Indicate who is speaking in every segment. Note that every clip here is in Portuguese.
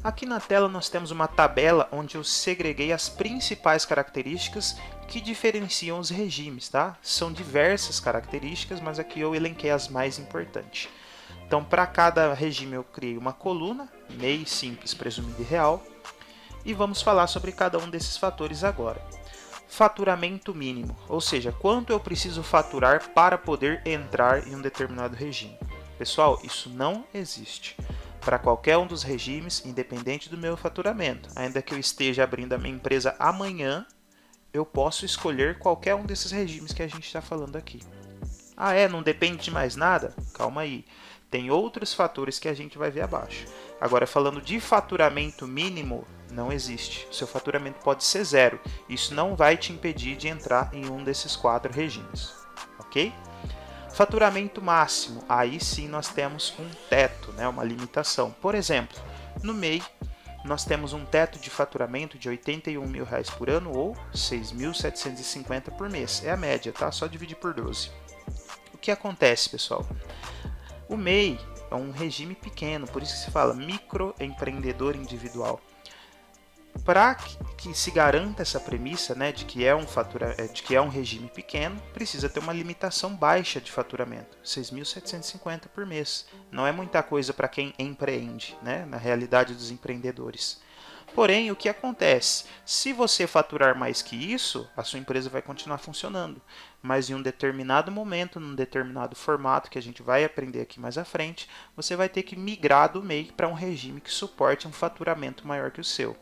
Speaker 1: Aqui na tela nós temos uma tabela onde eu segreguei as principais características que diferenciam os regimes, tá? São diversas características, mas aqui eu elenquei as mais importantes. Então, para cada regime eu criei uma coluna, MEI, Simples, Presumido e Real, e vamos falar sobre cada um desses fatores agora. Faturamento mínimo, ou seja, quanto eu preciso faturar para poder entrar em um determinado regime. Pessoal, isso não existe para qualquer um dos regimes, independente do meu faturamento. Ainda que eu esteja abrindo a minha empresa amanhã, eu posso escolher qualquer um desses regimes que a gente está falando aqui. Ah, não depende de mais nada? Calma aí. Tem outros fatores que a gente vai ver abaixo. Agora, falando de faturamento mínimo, não existe. Seu faturamento pode ser 0. Isso não vai te impedir de entrar em um desses 4 regimes. Ok? Faturamento máximo. Aí sim nós temos um teto, né? Uma limitação. Por exemplo, no MEI, nós temos um teto de faturamento de R$ 81 mil por ano ou 6.750 por mês. É a média, tá? Só dividir por 12. O que acontece, pessoal? O MEI é um regime pequeno, por isso que se fala microempreendedor individual. Para que se garanta essa premissa, né, de que é um regime pequeno, precisa ter uma limitação baixa de faturamento, 6.750 por mês. Não é muita coisa para quem empreende, né, na realidade dos empreendedores. Porém, o que acontece? Se você faturar mais que isso, a sua empresa vai continuar funcionando. Mas em um determinado momento, num determinado formato, que a gente vai aprender aqui mais à frente, você vai ter que migrar do MEI para um regime que suporte um faturamento maior que o seu.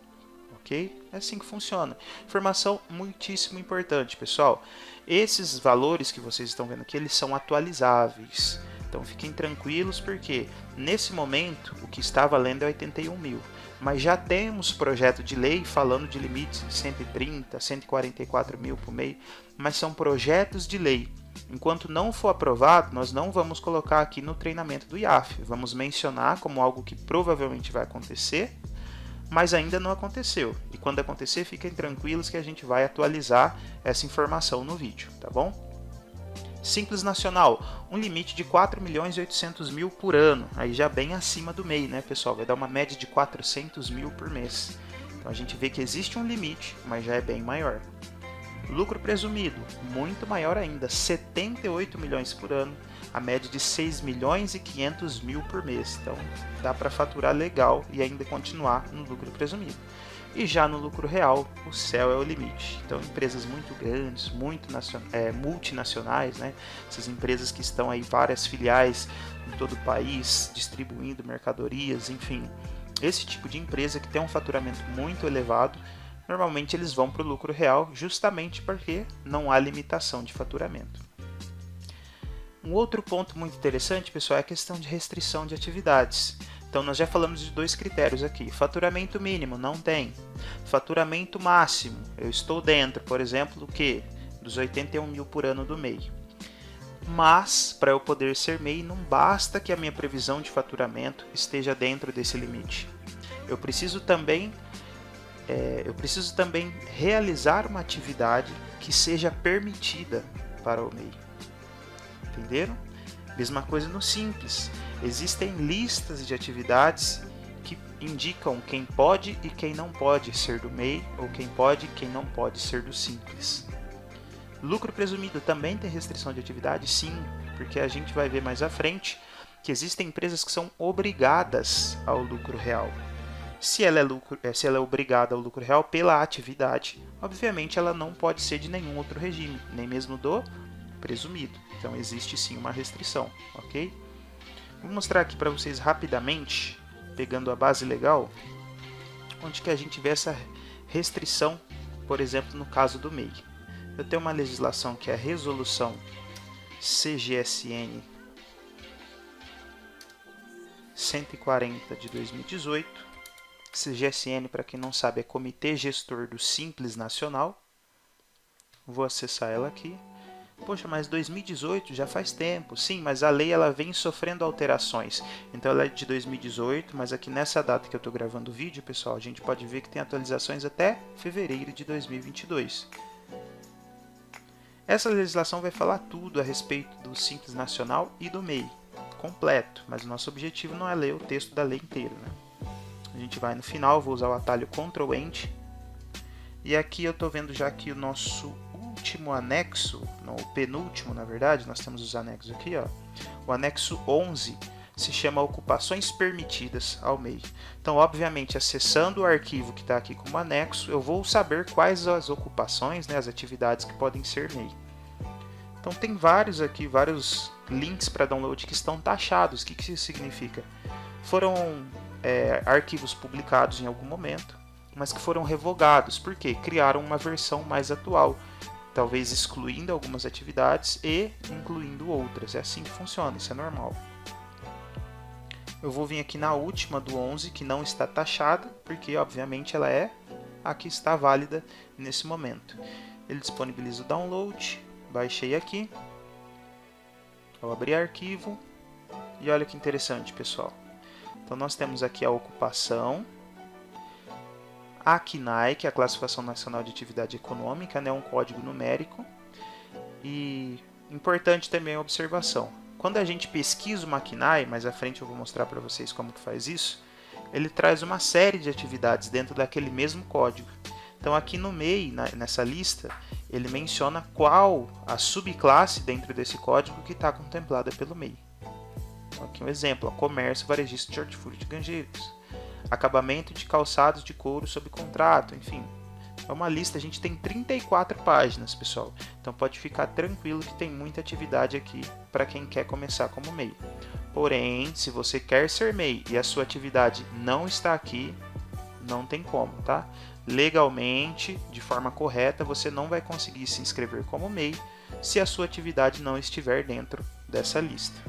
Speaker 1: Ok? É assim que funciona. Informação muitíssimo importante, pessoal. Esses valores que vocês estão vendo aqui, eles são atualizáveis. Então fiquem tranquilos, porque nesse momento o que está valendo é 81 mil. Mas já temos projeto de lei falando de limites de 130, 144 mil por mês, mas são projetos de lei. Enquanto não for aprovado, nós não vamos colocar aqui no treinamento do IAF. Vamos mencionar como algo que provavelmente vai acontecer, mas ainda não aconteceu. E quando acontecer, fiquem tranquilos que a gente vai atualizar essa informação no vídeo, tá bom? Simples Nacional, um limite de 4.800.000 por ano, aí já bem acima do MEI, né, pessoal? Vai dar uma média de 400 mil por mês. Então a gente vê que existe um limite, mas já é bem maior. Lucro presumido, muito maior ainda, 78 milhões por ano, a média de 6.500.000 por mês. Então dá para faturar legal e ainda continuar no lucro presumido. E já no lucro real, o céu é o limite. Então, empresas muito grandes, multinacionais, né? Essas empresas que estão aí, várias filiais em todo o país, distribuindo mercadorias, enfim. Esse tipo de empresa que tem um faturamento muito elevado, normalmente eles vão para o lucro real, justamente porque não há limitação de faturamento. Um outro ponto muito interessante, pessoal, é a questão de restrição de atividades. Então, nós já falamos de 2 critérios aqui. Faturamento mínimo, não tem. Faturamento máximo, eu estou dentro, por exemplo, do que? Dos 81 mil por ano do MEI. Mas, para eu poder ser MEI, não basta que a minha previsão de faturamento esteja dentro desse limite. Eu preciso também realizar uma atividade que seja permitida para o MEI. Entenderam? Mesma coisa no Simples. Existem listas de atividades que indicam quem pode e quem não pode ser do MEI, ou quem pode e quem não pode ser do Simples. Lucro presumido também tem restrição de atividade? Sim, porque a gente vai ver mais à frente que existem empresas que são obrigadas ao lucro real. Se ela é obrigada ao lucro real pela atividade, obviamente ela não pode ser de nenhum outro regime, nem mesmo do presumido. Então existe sim uma restrição, ok? Vou mostrar aqui para vocês rapidamente, pegando a base legal, onde que a gente vê essa restrição, por exemplo, no caso do MEI. Eu tenho uma legislação que é a Resolução CGSN 140 de 2018. CGSN, para quem não sabe, é Comitê Gestor do Simples Nacional. Vou acessar ela aqui. Poxa, mas 2018 já faz tempo. Sim, mas a lei ela vem sofrendo alterações. Então ela é de 2018, mas aqui nessa data que eu estou gravando o vídeo, pessoal, a gente pode ver que tem atualizações até fevereiro de 2022. Essa legislação vai falar tudo a respeito do Simples Nacional e do MEI, completo, mas o nosso objetivo não é ler o texto da lei inteiro, né? A gente vai no final, vou usar o atalho Ctrl Ent. E aqui eu estou vendo já que o nosso último anexo, não, o penúltimo na verdade, nós temos os anexos aqui, ó. O anexo 11 se chama Ocupações Permitidas ao MEI. Então, obviamente, acessando o arquivo que está aqui como anexo, eu vou saber quais as ocupações, né, as atividades que podem ser MEI. Então, tem vários aqui, vários links para download que estão taxados. O que isso significa? Foram arquivos publicados em algum momento, mas que foram revogados. Por quê? Criaram uma versão mais atual, talvez excluindo algumas atividades e incluindo outras. É assim que funciona, isso é normal. Eu vou vir aqui na última do 11, que não está taxada, porque obviamente ela é a que está válida nesse momento. Ele disponibiliza o download, baixei aqui, vou abrir arquivo, e olha que interessante, pessoal. Então nós temos aqui a ocupação, a CNAE, que é a Classificação Nacional de Atividade Econômica, né, um código numérico, e importante também a observação. Quando a gente pesquisa uma CNAE, mais à frente eu vou mostrar para vocês como que faz isso, ele traz uma série de atividades dentro daquele mesmo código. Então aqui no MEI, nessa lista, ele menciona qual a subclasse dentro desse código que está contemplada pelo MEI. Então, aqui um exemplo, comércio varejista de hortifruti e granjeiros, acabamento de calçados de couro sob contrato, enfim. É uma lista, a gente tem 34 páginas, pessoal. Então pode ficar tranquilo que tem muita atividade aqui para quem quer começar como MEI. Porém, se você quer ser MEI e a sua atividade não está aqui, não tem como, tá? Legalmente, de forma correta, você não vai conseguir se inscrever como MEI se a sua atividade não estiver dentro dessa lista.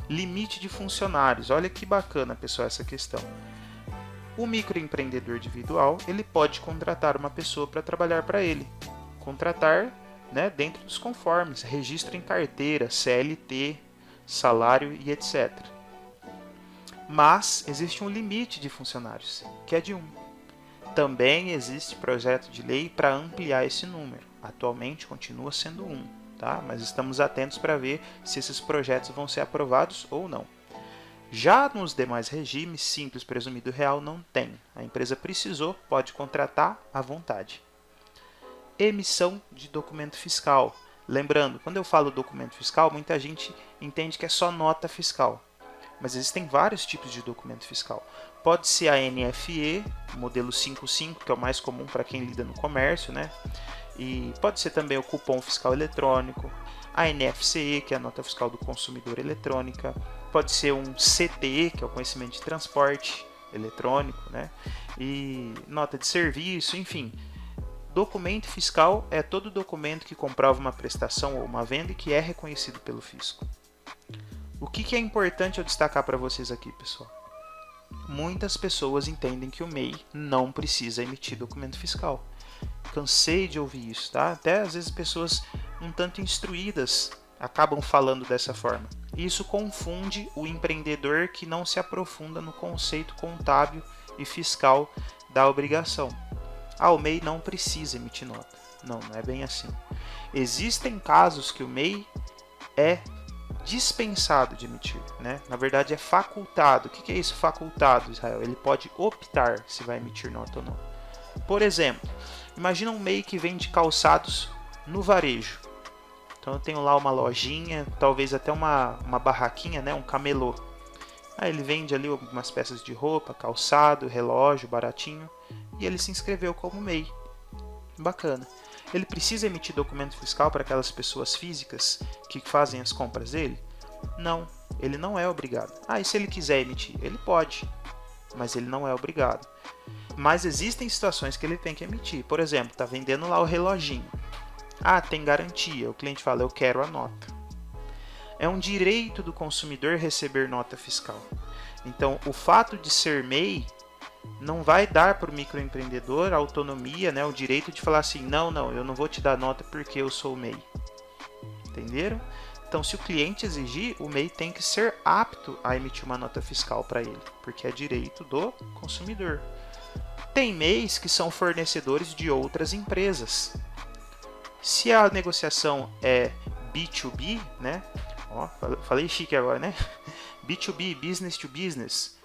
Speaker 1: Limite de funcionários. Olha que bacana, pessoal, essa questão. O microempreendedor individual, ele pode contratar uma pessoa para trabalhar para ele. Contratar, né, dentro dos conformes, registro em carteira, CLT, salário e etc. Mas existe um limite de funcionários, que é de 1. Também existe projeto de lei para ampliar esse número. Atualmente continua sendo 1, tá? Mas estamos atentos para ver se esses projetos vão ser aprovados ou não. Já nos demais regimes, simples, presumido, real, não tem. A empresa precisou, pode contratar à vontade. Emissão de documento fiscal. Lembrando, quando eu falo documento fiscal, muita gente entende que é só nota fiscal. Mas existem vários tipos de documento fiscal. Pode ser a NFE, modelo 55, que é o mais comum para quem lida no comércio, né? E pode ser também o cupom fiscal eletrônico, a NFCE, que é a nota fiscal do consumidor eletrônica, pode ser um CTE, que é o conhecimento de transporte eletrônico, né? E nota de serviço, enfim. Documento fiscal é todo documento que comprova uma prestação ou uma venda e que é reconhecido pelo fisco. O que é importante eu destacar para vocês aqui, pessoal? Muitas pessoas entendem que o MEI não precisa emitir documento fiscal. Cansei de ouvir isso, tá? Até às vezes pessoas um tanto instruídas acabam falando dessa forma. Isso confunde o empreendedor que não se aprofunda no conceito contábil e fiscal da obrigação. O MEI não precisa emitir nota. Não, não é bem assim. Existem casos que o MEI é dispensado de emitir, né? Na verdade é facultado. O que é isso facultado, Israel? Ele pode optar se vai emitir nota ou não. Por exemplo, imagina um MEI que vende calçados no varejo. Então eu tenho lá uma lojinha, talvez até uma barraquinha, né? Um camelô. Aí ele vende ali algumas peças de roupa, calçado, relógio, baratinho. E ele se inscreveu como MEI. Bacana. Ele precisa emitir documento fiscal para aquelas pessoas físicas que fazem as compras dele? Não, ele não é obrigado. E se ele quiser emitir? Ele pode, mas ele não é obrigado. Mas existem situações que ele tem que emitir. Por exemplo, está vendendo lá o reloginho. Tem garantia. O cliente fala, eu quero a nota. É um direito do consumidor receber nota fiscal. Então, o fato de ser MEI não vai dar para o microempreendedor a autonomia, né, o direito de falar assim, não, eu não vou te dar nota porque eu sou MEI. Entenderam? Então, se o cliente exigir, o MEI tem que ser apto a emitir uma nota fiscal para ele, porque é direito do consumidor. Tem MEIs que são fornecedores de outras empresas. Se a negociação é B2B, né? Falei chique agora, né? B2B, business to business,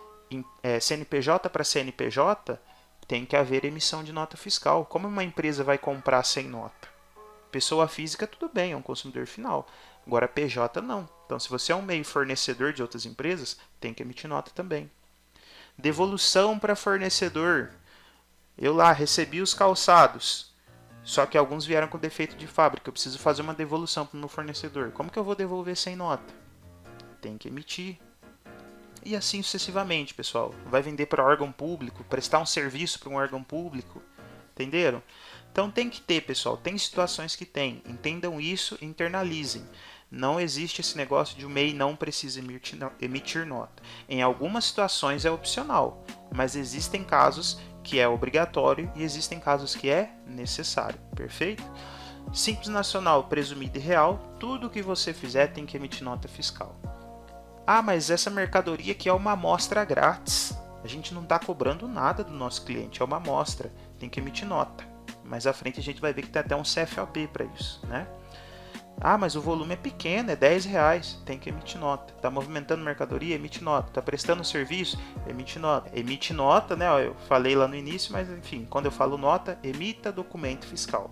Speaker 1: CNPJ para CNPJ, tem que haver emissão de nota fiscal. Como uma empresa vai comprar sem nota? Pessoa física, tudo bem, é um consumidor final. Agora, PJ, não. Então, se você é um meio fornecedor de outras empresas, tem que emitir nota também. Devolução para fornecedor. Eu lá recebi os calçados, só que alguns vieram com defeito de fábrica. Eu preciso fazer uma devolução para o meu fornecedor. Como que eu vou devolver sem nota? Tem que emitir. E assim sucessivamente, pessoal. Vai vender para órgão público, prestar um serviço para um órgão público. Entenderam? Então tem que ter, pessoal. Tem situações que tem. Entendam isso e internalizem. Não existe esse negócio de o MEI não precisa emitir nota. Em algumas situações é opcional, mas existem casos que é obrigatório e existem casos que é necessário. Perfeito? Simples Nacional, presumido e real. Tudo que você fizer tem que emitir nota fiscal. Ah, mas essa mercadoria aqui é uma amostra grátis. A gente não está cobrando nada do nosso cliente, é uma amostra. Tem que emitir nota. Mais à frente a gente vai ver que tem até um CFOP para isso, né? Ah, mas o volume é pequeno, é R$10. Tem que emitir nota. Está movimentando mercadoria? Emite nota. Está prestando serviço? Emite nota. Emite nota, né? Eu falei lá no início, mas enfim, quando eu falo nota, emita documento fiscal.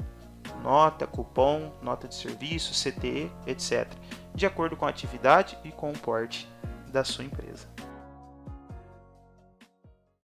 Speaker 1: Nota, cupom, nota de serviço, CTE, etc. De acordo com a atividade e com o porte da sua empresa.